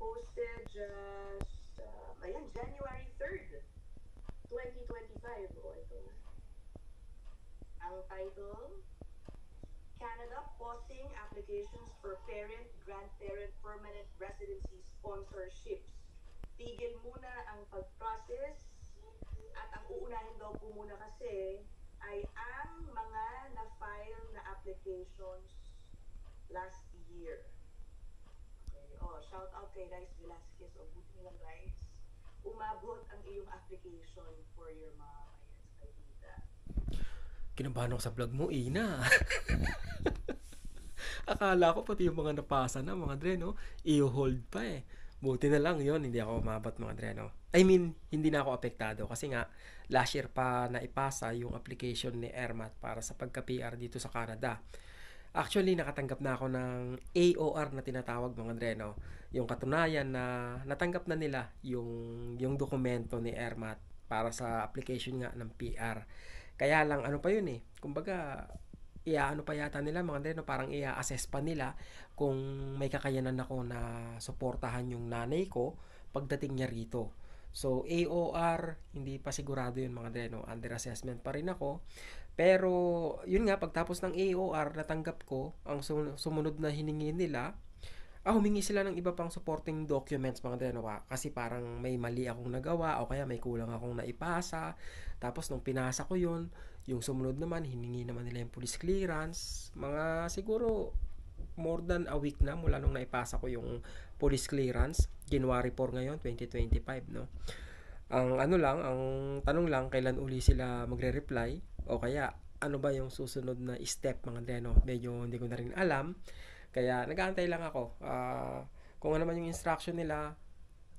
posted just, ayan, January 3rd, 2025. O, ito na. Ang title, Canada pausing applications for parent-grandparent permanent residency sponsorships. Tigil muna ang pag-process at ang uunahin daw po muna kasi ay ang mga na-file na applications last year. Okay. Oh, shout out kay Rice Velasquez. O, buti lang, Rice. Umabot ang iyong application for your mom. Ayan, sa Cavite. Kinabahan ako sa vlog mo, Ina. Akala ko pati yung mga napasa na, mga dre, no? I-hold pa eh. Buti na lang yon, hindi ako umabot, mga dre, no? I mean, hindi na ako apektado kasi nga, last year pa naipasa yung application ni Ermat para sa pagka-PR dito sa Canada. Actually, nakatanggap na ako ng AOR na tinatawag, mga dre, no? Yung katunayan na natanggap na nila yung dokumento ni Ermat para sa application nga ng PR. Kaya lang, ano pa yun eh, kumbaga, ano pa yata nila mga dre, no? Parang i-assess pa nila kung may kakayanan ako na suportahan yung nanay ko pagdating niya rito. So, AOR, hindi pa sigurado yun mga dre, no? Under assessment pa rin ako. Pero, yun nga, pagtapos ng AOR, natanggap ko, ang sumunod na hiningi nila, humingi sila ng iba pang supporting documents mga dre, no? Kasi parang may mali akong nagawa o kaya may kulang akong naipasa. Tapos nung pinasa ko yun, yung sumunod naman, hiningi naman nila yung police clearance. Mga siguro more than a week na mula nung naipasa ko yung police clearance. January 4 ngayon, 2025, no? Ang ano lang, ang tanong lang, kailan uli sila magre-reply o kaya ano ba yung susunod na step mga dre, no? Medyo hindi ko na rin alam. Kaya nag-aantay lang ako. Kung ano man yung instruction nila,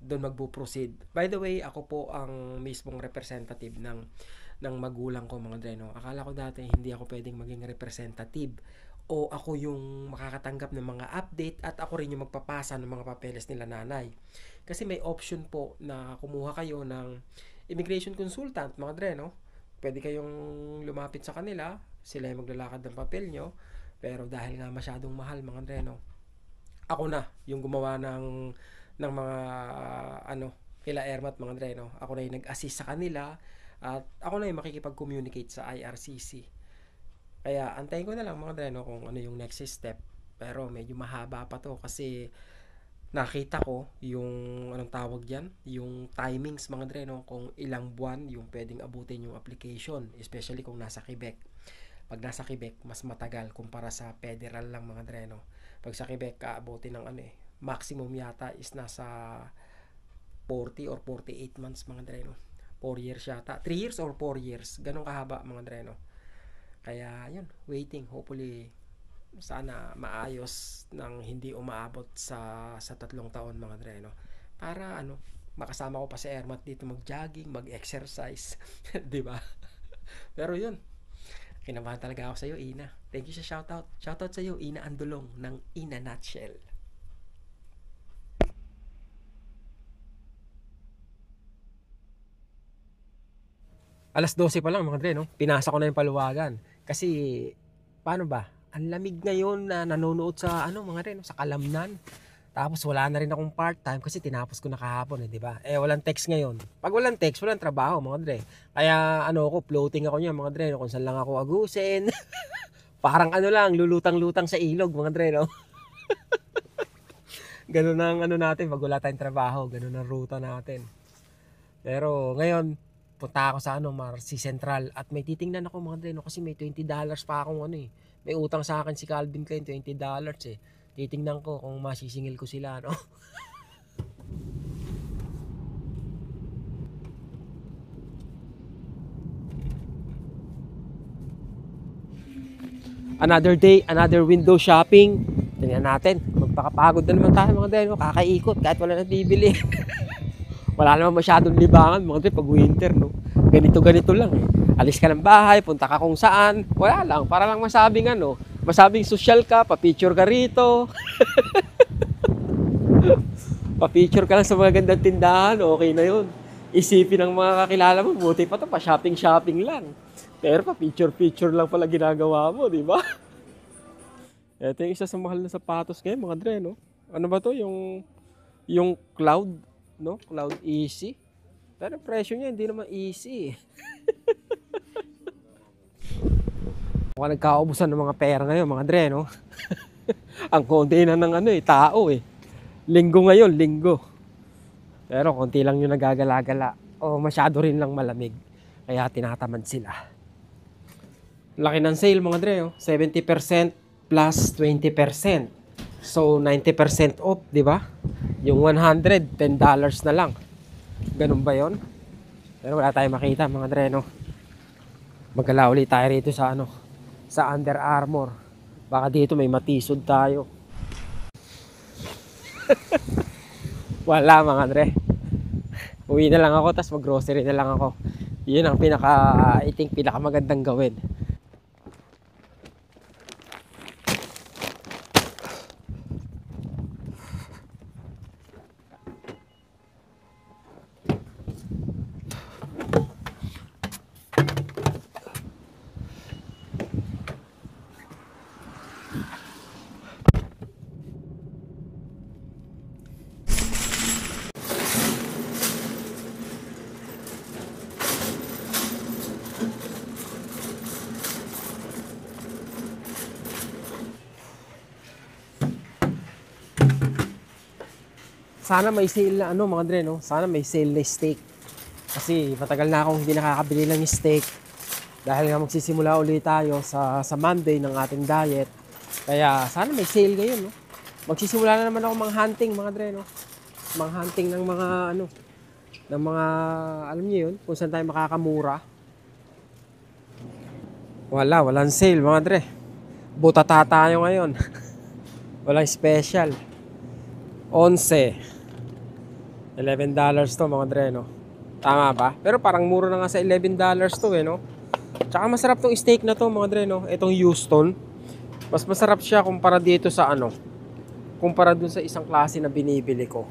doon magpo-proceed. By the way, ako po ang mismong representative ng magulang ko mga dre, no? Akala ko dati hindi ako pwedeng maging representative o ako yung makakatanggap ng mga update at ako rin yung magpapasa ng mga papeles nila nanay. Kasi may option po na kumuha kayo ng immigration consultant mga dre, no? Pwede kayong lumapit sa kanila, sila yung maglalakad ng papel nyo, pero dahil nga masyadong mahal mga dre, no? Ako na yung gumawa ng mga kila Ermat mga dre, no? Ako na yung nag-assist sa kanila at ako na yung makikipag-communicate sa IRCC. Kaya antayin ko na lang mga dre, no, kung ano yung next step. Pero medyo mahaba pa to kasi nakita ko yung anong tawag diyan, yung timings mga dre, no, kung ilang buwan yung pwedeng abutin yung application, especially kung nasa Quebec. Pag nasa Quebec, mas matagal kumpara sa federal lang mga dre, no. Pag sa Quebec, aabutin ng maximum yata is nasa 40 or 48 months mga dre, no. 4 years yata. 3 years or 4 years. Ganun kahaba mga dre, no. Kaya yun, waiting. Hopefully, sana maayos nang hindi umaabot sa 3 taon mga dre, no. Para makasama ko pa si Ermat dito mag-jogging, mag-exercise. 'Di ba? Pero yun, kinabahan talaga ako sa iyo, Ina. Thank you sa shoutout. Shoutout sa iyo, Ina Andulong ng Ina Nutshell. Alas 12 pa lang mga dre, no? Pinasa ko na yung paluwagan. Kasi, paano ba? Ang lamig ngayon na nanonood sa, mga dre, no? Sa Kalamnan. Tapos wala na rin akong part-time kasi tinapos ko na kahapon, di ba? Walang text ngayon. Pag walang text, walang trabaho, mga dre. Kaya, floating ako niya, mga dre, no? Kung saan lang ako agusin. Parang lang, lulutang-lutang sa ilog, mga dre, no? Ganun ang natin, pag wala tayong trabaho. Ganun ang ruta natin. Pero, ngayon, punta ako sa Marcy Central at may titingnan ako mga dre, no, kasi may $20 pa akong may utang sa akin si Calvin Klein, $20 eh. Titingnan ko kung masisingil ko sila, no. Another day, another window shopping. Tingnan natin, magpakapagod na naman tayo mga dre, no, kakaikot kahit wala nang bibili. Wala naman masyadong libangan mga dre pag winter, no. Ganito lang eh. Alis ka ng bahay, punta ka kung saan, wala lang, para lang masabing masabing social ka, pa-picture ka rito. Pa-picture ka lang sa mga gandang tindahan, okay na yun. Isipin ng mga kakilala mo, buti pa to, pa-shopping lang. Pero pa-picture lang pala ginagawa mo, di ba? Ito yung isa sa mahal na sapatos ngayon mga dre, no. Ano ba to, yung Yung Cloud, no? Cloud Easy. Pero presyo niya hindi naman easy. Mukhang nagkaubusan ng mga pera ngayon, mga dre, no? Ang konti na ng tao eh. Linggo ngayon, linggo. Pero konti lang yung nagagala-gala. O masyado rin lang malamig. Kaya tinatamad sila. Laki ng sale, mga dre, oh. 70% plus 20%. So 90% off, di ba? Yung 100, $10 na lang. Ganun ba yon? Pero wala tayong makita, mga dre, no? Magala ulit tayo rito sa sa Under Armour. Baka dito may matisod tayo. Wala, mga dre. Uwi na lang ako, tas mag-grocery na lang ako. Yun ang I think pinakamagandang gawin. Sana may sale na mga dre, no? Sana may sale na steak. Kasi matagal na akong hindi nakakabili ng steak. Dahil nga magsisimula ulit tayo sa Monday ng ating diet. Kaya sana may sale ngayon, no? Magsisimula na naman ako hunting, mga dre, no? Hunting ng mga ng mga, alam niyo yun, kung saan tayo makakamura. Walang sale, mga dre. Butata tayo ngayon. Walang special. 11 $11 to, mga dre, no? Tama ba? Pero parang mura na nga sa $11 to, no? Tsaka masarap tong steak na to, mga dre, no? Itong Houston. Mas masarap siya kumpara dito sa kumpara dun sa isang klase na binibili ko.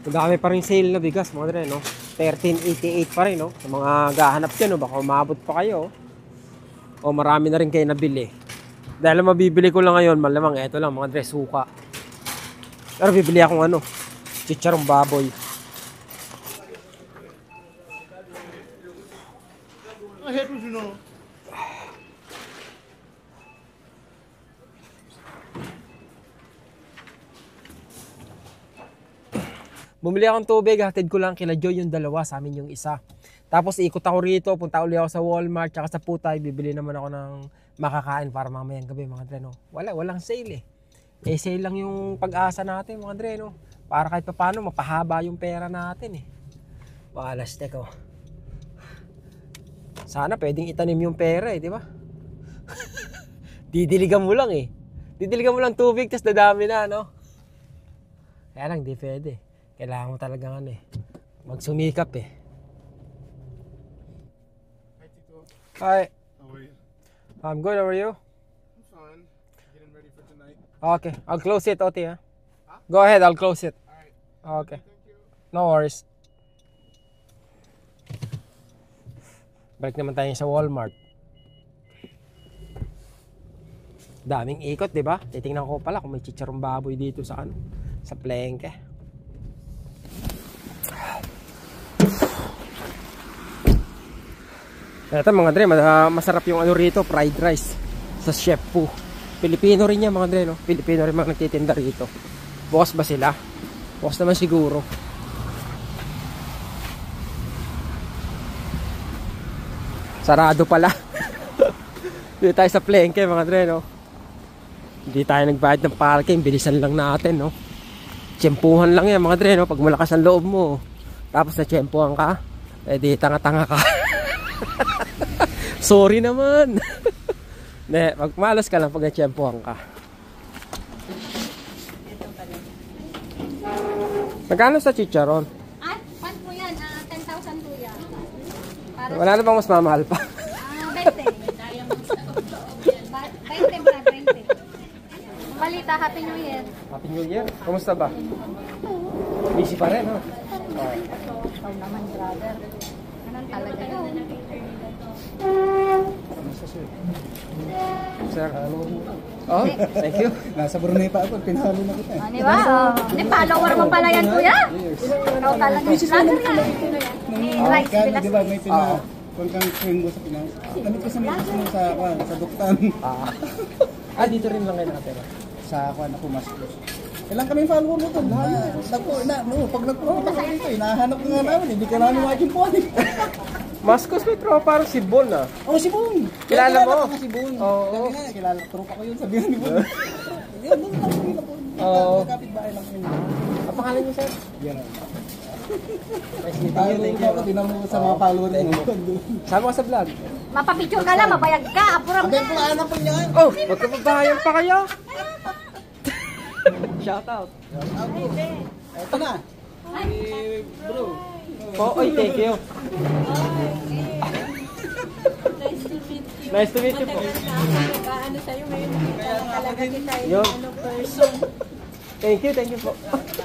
Madami pa rin sale na bigas, mga dre, no? 13.88 pa rin, no? Sa mga gahanap dyan, no? Baka umabot pa kayo. O marami na rin kayo nabili. Dahil mabibili ko lang ngayon, malamang eto lang, mga dre, suka. Pero bibili akong chicharong baboy. Bumili akong tubig, hatid ko lang kila Joy yung dalawa, sa amin yung isa. Tapos ikot ako rito, punta uli ako sa Walmart, tsaka sa Putay, bibili naman ako ng makakain para mamayang gabi, mga dre, no? Walang sale eh. Sale lang yung pag-asa natin, mga dre, no? Para kahit paano mapahaba yung pera natin eh. Walas, teko. Sana pwedeng itanim yung pera eh, di ba? Didiligan mo lang eh. Didiligan mo lang tubig, tas dadami na, no? Kaya lang, di pwede. Kailangan mo talagang magsumikap eh. Hi, Tito. Hi. How are you? I'm good, how are you? I'm fine. Getting ready for tonight. Okay, I'll close it, Oti, ha? Go ahead, I'll close it. Alright. Okay. Thank you. No worries. Balik naman tayo sa Walmart. Daming ikot, di ba? Titingnan ko pala kung may chicharong baboy dito sa sa Plengke. Ito, mga dre, masarap yung rito, fried rice sa Chef Fu. Pilipino rin yan, mga dre, no? Pilipino rin mga nagtitinda rito. Bukas ba sila? Bukas naman siguro. Sarado pala. Dito tayo sa Plengke, mga dre, no? Hindi tayo nagbayad ng parking, bilisan lang natin, no? Tsempuhan lang yan, mga dre, no? Pag malakas ang loob mo, tapos na tsempuhan ka, di tanga-tanga ka. Sorry naman. Pag malas ka lang pag na-tsempuhan ka. Magkano sa chicharon? Pan po yan, 10,000 po yan. Wala na bang mas mamahal pa? 20. 20 ba? 20. Balita, Happy New Year. Happy New Year. Kumusta ba? Busy pa rin, ha? Ikaw naman, brother. Ganun talaga yun. Nasa sir. Sir. Halo mo. Oh, thank you. Nasa Brunei pa ako. Pinahalo na kita. Di ba? Hindi, follower mo pala yan, kuya. Ikaw talaga. Vlogger yan. Rice, bilas. Di ba may kung kang swing mo sa Pinas. Damit ko sa mga sa Duktan. Dito rin lang kayo nakatira. Sa ako mas. Kailan kami follower mo doon? Pag nag-promote ako dito, hinahanap ko nga namin. Hindi ka namin makikipon. Mascos may tropa, parang si Bon ah. Oh, si Bon. Kilala mo? Ko si Bon. Oo. Kilala, tropa ko yun. Sabihan ni Bon. Yan, doon lang kami na Bon. Oo. Kapit-bahay lang yun. Ang pangalan niyo, sir? Yan. Nice meeting you, thank you. Tinan mo sa mga follower mo. Sama ka sa vlog. Mapapicture ka lang, mabayag ka. Apuram Abay, ka. anak ko niya. Oh, magkababayan pa kayo. Shout out. Ito na. Bro. Oh, oy, thank you. Nice to meet you po. Ano sa'yo ngayon, nakita na talaga kita Yun. yung person. Thank you po.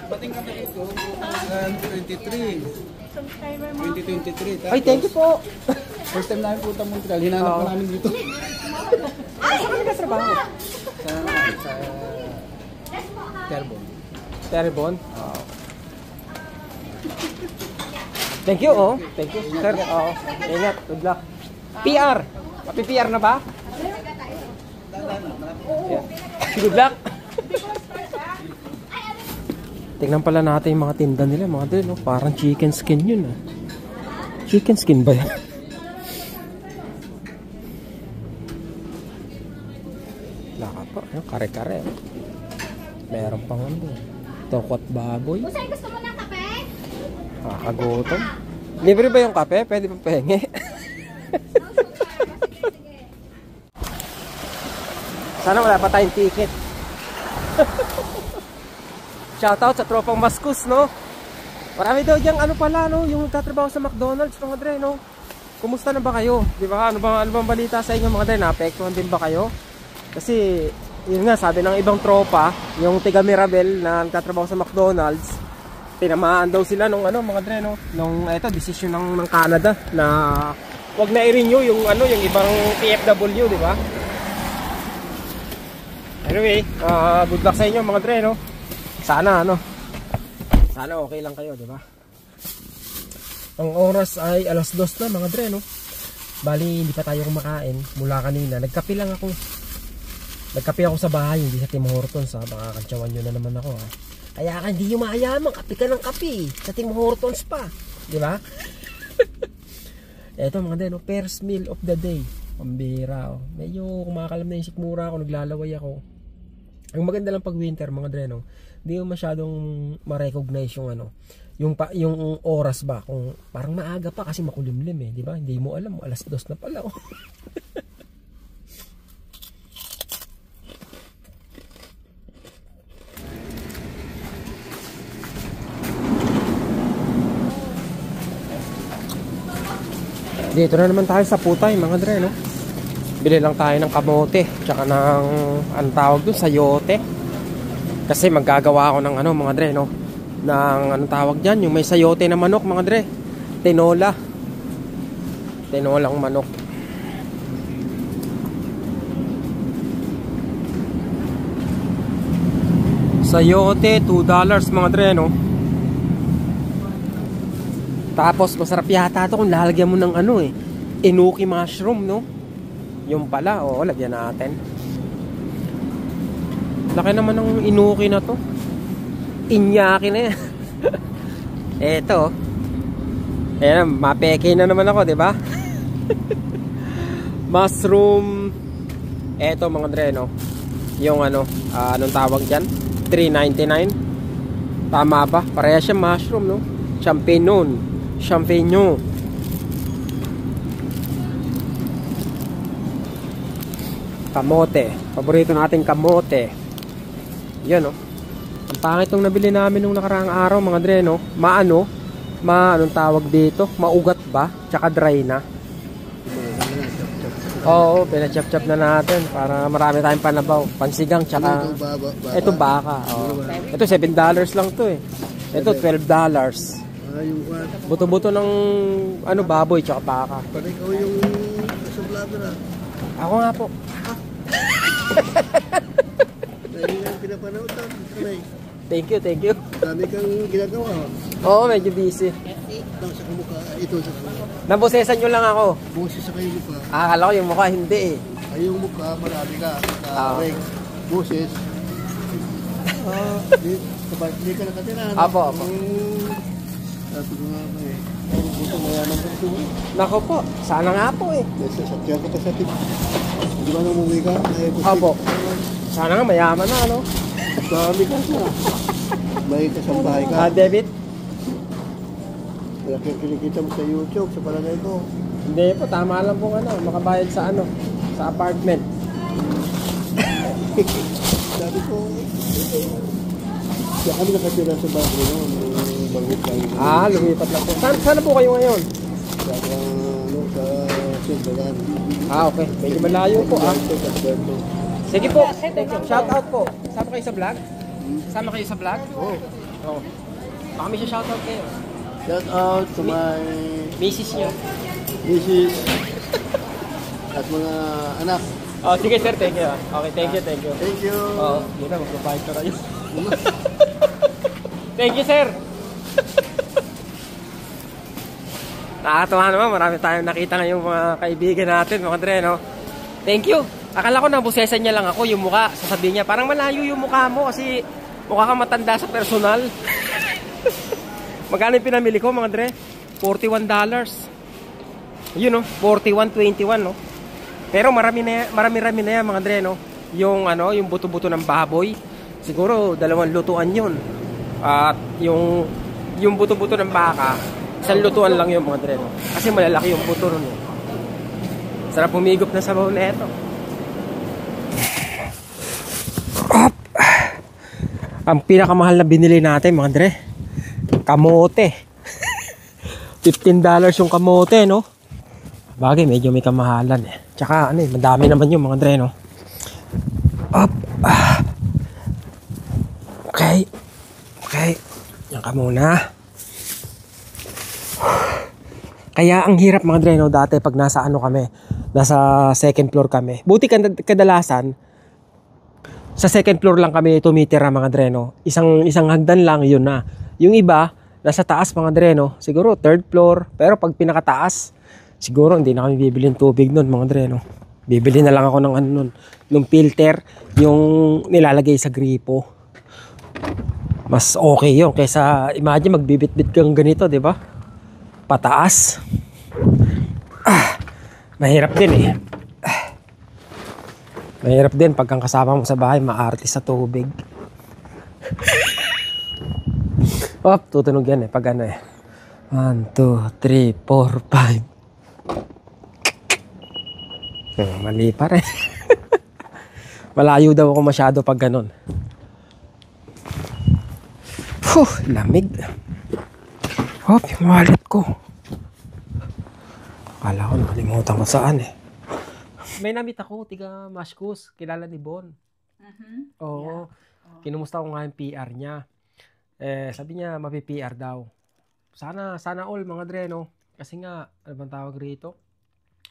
Bating kami dito. 2023. Subscriber mo. 2023. Ay, thank you po. First time namin punta Montreal. Hinanap ko namin dito. Saan ka nagkatrabaho? Sa Terbon. Terrebon? Thank you, oh. Thank you, sir. Oo. Ingat. Good luck. PR. Papi-PR na ba? Yeah. Good luck. Tingnan pala natin yung mga tinda nila, mga din, no? Parang chicken skin yun, ah. Chicken skin ba yan? Laka pa, kare-kare. Meron pang ano. Tokwat baboy. Usay, gusto mo ng kape? Kakagutom. Libre ba yung kape? Pwede pa penge? Sana wala pa tayong ticket. Shoutout sa tropang Mascos, no? Marami daw diyang ano pala, no? Yung nagtatrabaho sa McDonald's, mga dre, no? Kumusta na ba kayo? Di ba? Ano bang balita sa inyo, mga dre? Naapektuhan din ba kayo? Kasi, yun nga, sabi ng ibang tropa, yung tiga Mirabel na nagtatrabaho sa McDonald's, tinamaan daw sila nung ano, mga dre, no? Nung, eto, decision ng Canada na wag na i-renew yung ano, yung ibang PFW, di ba? Anyway, good luck sa inyo, mga dre, no? Sana okay lang kayo, di ba? Ang oras ay 2:00 na, mga dre, no? Bali, hindi pa tayo kumakain mula kanina. Nagkape ako sa bahay, hindi sa Tim Hortons, ha? Baka kantsawan nyo na naman ako, ha? Kaya ka hindi yung maayamang, kape ka ng kape sa Tim Hortons pa, di ba? Eto, mga dre, no? First meal of the day. Pambira, oh. Medyo kumakalam na yung sikmura ako, naglalaway ako. Ang maganda lang pag winter, mga dre, no? Hindi mo masyadong ma-recognize yung ano, yung oras ba, kung parang maaga pa kasi makulimlim, eh, di ba? Hindi mo alam, 2:00 na pala, oh. Dito na naman tayo sa Putay, mga dre, no? Bili lang tayo ng kamote, tsaka ng, anong tawag doon, sayote. Kasi maggagawa ako ng ano, mga dre, no? Ng, anong tawag dyan, yung may sayote na manok, mga dre. Tinola. Tinolang manok. Sayote, $2, mga dre, no? Tapos, masarap yata ito kung lalagyan mo ng ano, eh. Enoki mushroom, no? Yung pala, oo, lagyan natin. Laki naman ng inuki na to. Inyaki na yan. Eto. Ayan, mapeke na naman ako, di ba? Mushroom. Eto, mga dre, no? Yung ano, anong tawag dyan? $3.99. Tama ba? Pareha siya mushroom, no? Champignon. Kamote. Paborito nating kamote. Yan, no? Ang pangit nung nabili namin nung nakaraang araw, mga dre, no? Anong tawag dito? Maugat ba? Tsaka dry na. Oo, pinachap-chap na natin para marami tayong panabaw. Pansigang, tsaka ito baka. Oh. Ito $7 lang to, eh. Ito $12. Yung what? Buto-buto ng ano, baboy tsaka baka. Parang ikaw yung sa vlogger ah. Ako nga po. Dahil nga pinapanood ah. Thank you. Dami kang ginagawa. Oo, medyo busy. Lang sa kamukha. Ito sa kamukha. Nabosesan nyo lang ako. Boses sa kayo mukha. Akala ko yung mukha, hindi eh. Ay yung mukha, marami ka. Rek. Boses. Hindi ka nakatira. Apo. Sabi ko nga ba eh. Buto mayaman ka ito. Nako po, sana nga po eh. Kaya ka pa sa tip. Hindi ba nang umuwi ka? Apo. Sana nga mayaman na, ano? Dami ka na. May kasambahay ka. Debit? Kaya kinikita mo sa YouTube, sa palagay ko. Hindi po, tama lang pong ano, makabayad sa ano, sa apartment. Sabi ko, kaya kami nakatira sa bago noon, bagot lang. Lumipat lang po. Sana po kayo ngayon? Sa Silveran. Okay. Medyo malayo po Sige po. Thank you. Shout out po. Sama kayo sa vlog? Sama kayo sa vlog? Oo. Oo. Baka may shout out kayo. Shout out to my Mrs. nyo. Mrs. at mga anak. Sige sir, thank you. Okay, thank you. Thank you. Yun na, mag-provide ka kayo. Thank you sir. Nakakatuwa naman, marami tayong nakita ngayong mga kaibigan natin, mga Dre, no? Thank you. Akala ko nabusesan niya lang ako yung mukha. Sasabihin niya, parang malayo yung mukha mo kasi mukha kang matanda sa personal. Magkano yung pinamili ko, mga Dre? $41. Yun, no? 41.21, no? Pero marami na yan, mga Dre, no? Yung, yung buto-buto ng baboy. Siguro, 2 lutuan yun. At yung buto-buto ng baka, 1 lutuan lang yung mga Dre, no? Kasi malalaki yung buto nun, eh. Sarap humigop na sabaw na ito. Ang pinakamahal na binili natin, mga Dre, kamote. $15 yung kamote, no? Bagay, medyo may kamahalan eh. Tsaka madami naman yung mga Dre, no? Okay. Yan ka muna. Kaya ang hirap, mga Dre, no? Dati pag nasa nasa second floor kami. Buti kadalasan, sa second floor lang kami tumitira, mga Dre, no? Isang hagdan lang, yun na. Yung iba, nasa taas, mga Dre, no? Siguro third floor. Pero pag pinakataas, siguro hindi na kami bibili ng tubig nun, mga Dre, no? Bibili na lang ako ng nung filter, yung nilalagay sa gripo. Mas okay yun kaysa imagine magbibit-bit kang ganito, di ba? Pataas. Mahirap din eh. Mahirap din pag kang kasama mo sa bahay, maarte sa tubig. Tutunog yan eh. Pag 1, 2, 3, 4, 5. Mali pa rin. Malayo daw ako masyado pag ganun. Lamig. Yung wallet ko. Akala ko nakalimutan ko saan eh. May namit ako, tiga Mascus, kilala ni Bon. Oo. Kinumusta ko nga yung PR niya. Sabi niya, mapi-PR daw. Sana all, mga Dre, no? Kasi nga, ano bang tawag rito?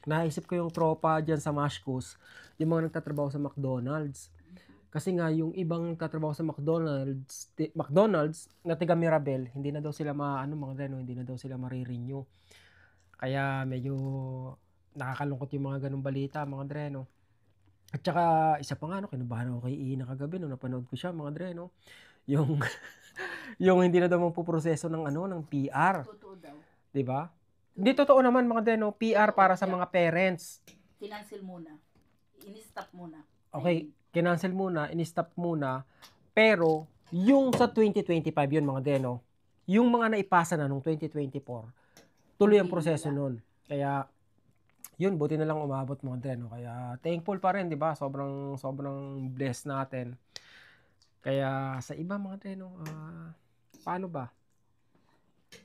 Naisip ko yung tropa dyan sa Mascus, yung mga nagtatrabaho sa McDonald's. Kasi nga, yung ibang nagtatrabaho sa McDonald's na tiga Mirabel, hindi na daw sila mga Dre, no? Hindi na daw sila marirenew. Kaya medyo nakakalungkot yung mga ganung balita, mga Dre, no? At saka, isa pa nga, kinabahan ako kay Ina kagabi, no? Napanood ko siya, mga Dre, no? Yung hindi na daw magpuproseso ng PR. Totoo daw. Diba? Hindi totoo naman, mga Dre, no? PR para sa mga parents. Kinancel muna. In-stop muna. Okay, kinancel muna, in-stop muna. Pero, yung sa 2025 yun, mga Dre, no? Yung mga naipasa na nung 2024, tuloy ang proseso nun. Kaya, yun, buti na lang umabot, mga Dre, no? Kaya, thankful pa rin, di ba? Sobrang blessed natin. Kaya, sa iba, mga Dre, no? Paano ba?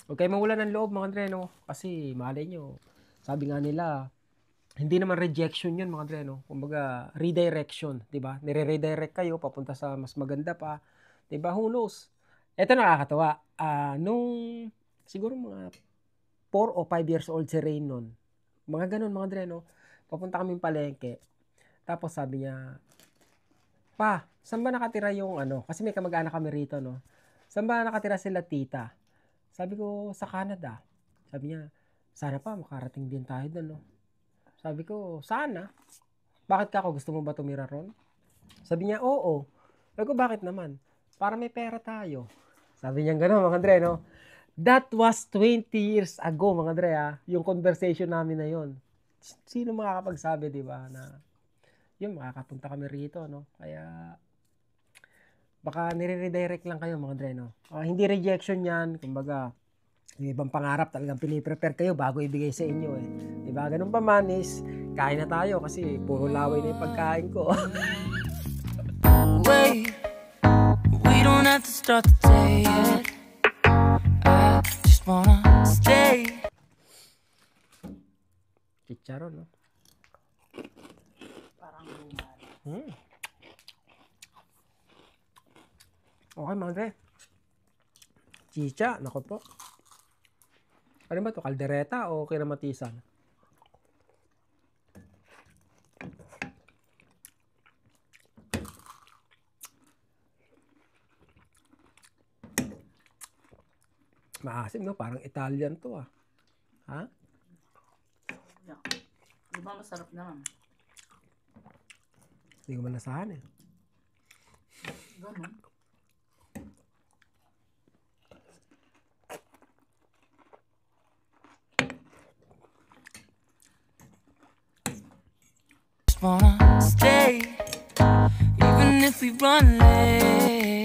Huwag kayo mawala ng loob, mga Dre, no? Kasi, malay nyo, sabi nga nila, hindi naman rejection yun, mga Dre, no? Kumbaga, redirection, di ba? Nire-redirect kayo, papunta sa mas maganda pa. Di ba? Who knows? Ito nakakatawa. Nung Siguro mga 4 o 5 years old si Rain nun. Mga ganun, mga Dre, no? Papunta kaming palengke. Tapos sabi niya, pa, saan ba nakatira yung ano? Kasi may kamag-anak kami rito, no? Saan ba nakatira sila tita? Sabi ko, sa Canada. Sabi niya, sana pa, makarating din tayo doon, no? Sabi ko, sana. Bakit ka ako? Gusto mo ba tumira ron? Sabi niya, oo. Sabi ko, bakit naman? Para may pera tayo. Sabi niya gano'n, mga Dre, no? That was 20 years ago, mga Dre, yung conversation namin na yon. Sino makakapagsabi, di ba, na yun, makakapunta kami rito, no? Kaya, baka nire-redirect lang kayo, mga Dre, no? Hindi rejection yan, kumbaga, yung ibang pangarap talagang piniprepare kayo bago ibigay sa inyo, eh. Di ba? Ganun pa man is, kain na tayo kasi puro laway na yung pagkain ko. Wait, we don't have to start the day yet. I just wanna stay. Chicharon, no? Parang lumal. Okay, mga Dre. Chicha, nako po. Ano ba to? Kaldereta o kinamatisan? Maasim, no? Parang Italian to, Ha? Yeah. Di ba masarap naman? Hindi ko man nasahan, eh. Ganun. Just wanna stay, even if we run late.